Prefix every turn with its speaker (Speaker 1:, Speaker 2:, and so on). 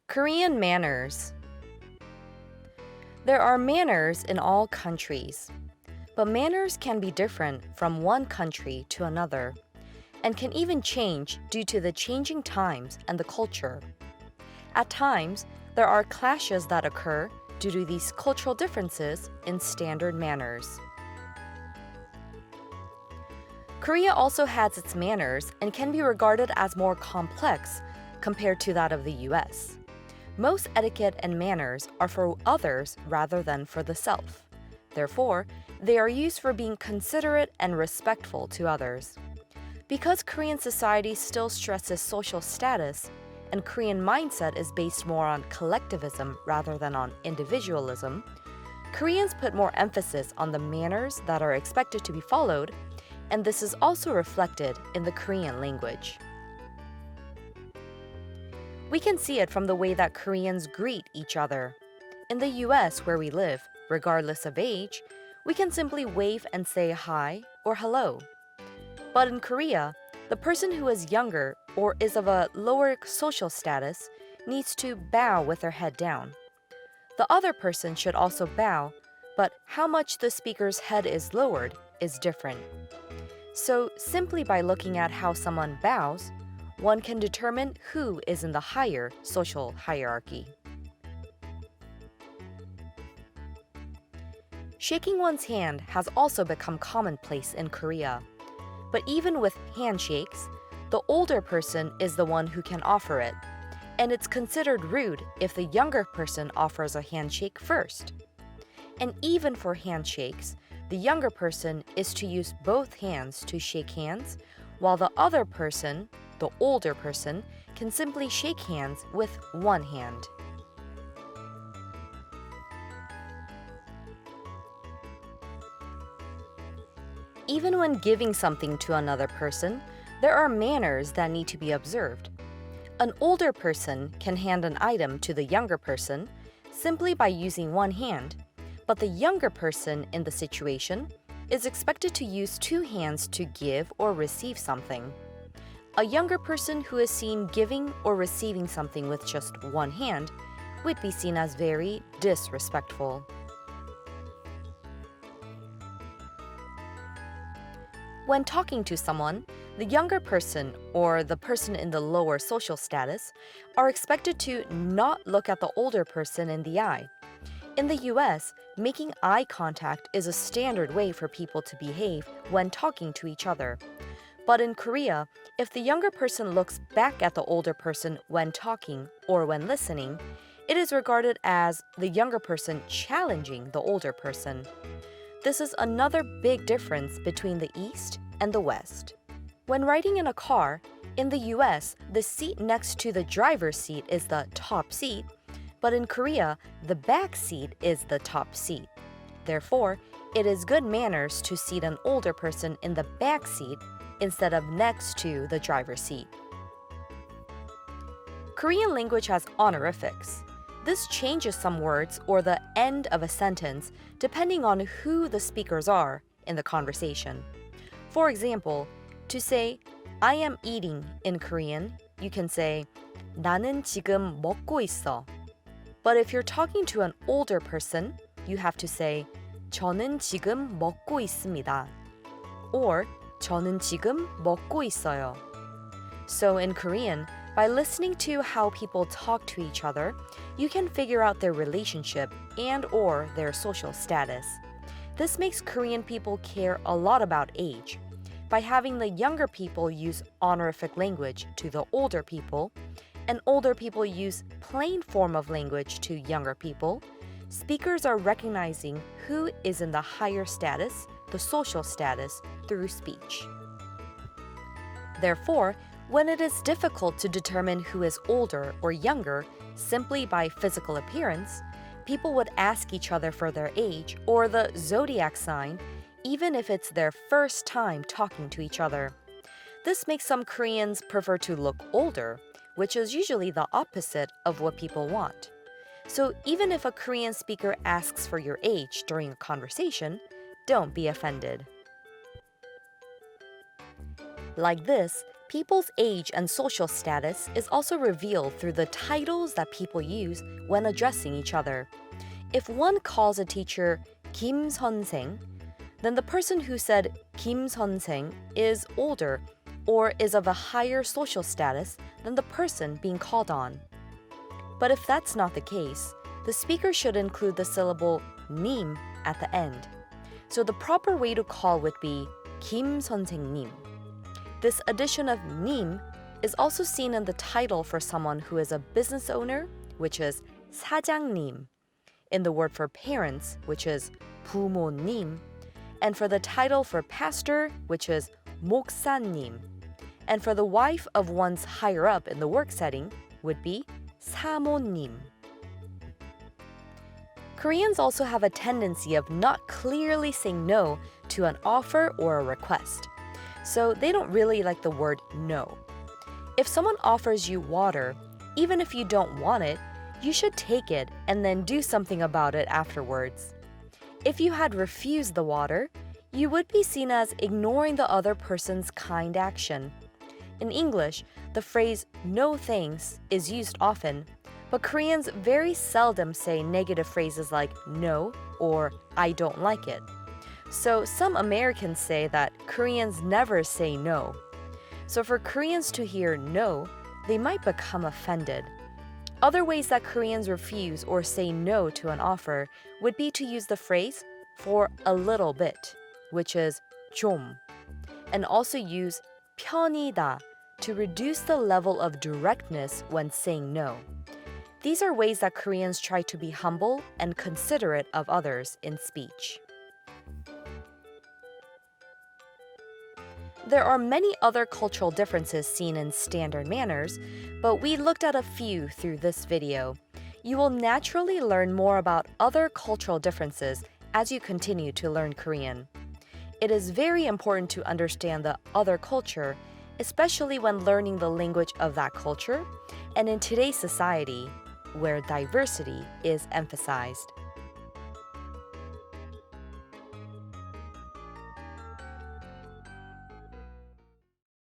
Speaker 1: Korean manners. There are manners in all countries, but manners can be different from one country to another and can even change due to the changing times and the culture. At times, there are clashes that occur due to these cultural differences in standard manners. Korea also has its manners and can be regarded as more complex compared to that of the US. Most etiquette and manners are for others rather than for the self. Therefore, they are used for being considerate and respectful to others. Because Korean society still stresses social status, and Korean mindset is based more on collectivism rather than on individualism, Koreans put more emphasis on the manners that are expected to be followed, and this is also reflected in the Korean language. We can see it from the way that Koreans greet each other. In the US, where we live, regardless of age, we can simply wave and say hi or hello. But in Korea, the person who is younger or is of a lower social status needs to bow with their head down. The other person should also bow, but how much the speaker's head is lowered is different. So, simply by looking at how someone bows, one can determine who is in the higher social hierarchy. Shaking one's hand has also become commonplace in Korea. But even with handshakes, the older person is the one who can offer it, and it's considered rude if the younger person offers a handshake first. And even for handshakes, the younger person is to use both hands to shake hands, while the other person, the older person, can simply shake hands with one hand. Even when giving something to another person, there are manners that need to be observed. An older person can hand an item to the younger person simply by using one hand, but the younger person in the situation is expected to use two hands to give or receive something. A younger person who is seen giving or receiving something with just one hand would be seen as very disrespectful. When talking to someone, the younger person or the person in the lower social status are expected to not look at the older person in the eye. In the US, making eye contact is a standard way for people to behave when talking to each other. But in Korea, if the younger person looks back at the older person when talking or when listening, it is regarded as the younger person challenging the older person. This is another big difference between the East and the West. When riding in a car, in the US, the seat next to the driver's seat is the top seat, but in Korea, the back seat is the top seat. Therefore, it is good manners to seat an older person in the back seat instead of next to the driver's seat. Korean language has honorifics. This changes some words or the end of a sentence depending on who the speakers are in the conversation. For example, to say, I am eating in Korean, you can say, 나는 지금 먹고 있어. But if you're talking to an older person, you have to say, 저는 지금 먹고 있습니다. Or, 저는 지금 먹고 있어요. So in Korean, by listening to how people talk to each other, you can figure out their relationship and/or their social status. This makes Korean people care a lot about age. By having the younger people use honorific language to the older people, and older people use plain form of language to younger people, speakers are recognizing who is in the higher status, the social status, through speech. Therefore, when it is difficult to determine who is older or younger simply by physical appearance, people would ask each other for their age or the zodiac sign, even if it's their first time talking to each other. This makes some Koreans prefer to look older, which is usually the opposite of what people want. So even if a Korean speaker asks for your age during a conversation, don't be offended. Like this, People's age and social status is also revealed through the titles that people use when addressing each other. If one calls a teacher Kim 선생, then the person who said Kim 선생 is older or is of a higher social status than the person being called on. But if that's not the case, the speaker should include the syllable 님 at the end. So the proper way to call would be Kim 선생님. This addition of 님 is also seen in the title for someone who is a business owner, which is 사장님, in the word for parents, which is 부모님, and for the title for pastor, which is 목사님, and for the wife of one's higher up in the work setting would be 사모님. Koreans also have a tendency of not clearly saying no to an offer or a request. So they don't really like the word no. If someone offers you water, even if you don't want it, you should take it and then do something about it afterwards. If you had refused the water, you would be seen as ignoring the other person's kind action. In English, the phrase no thanks is used often, but Koreans very seldom say negative phrases like no or I don't like it. So some Americans say that Koreans never say no. So for Koreans to hear no, they might become offended. Other ways that Koreans refuse or say no to an offer would be to use the phrase for a little bit, which is 좀, and also use 편이다 to reduce the level of directness when saying no. These are ways that Koreans try to be humble and considerate of others in speech. There are many other cultural differences seen in standard manners, but we looked at a few through this video. You will naturally learn more about other cultural differences as you continue to learn Korean. It is very important to understand the other culture, especially when learning the language of that culture, and in today's society, where diversity is emphasized.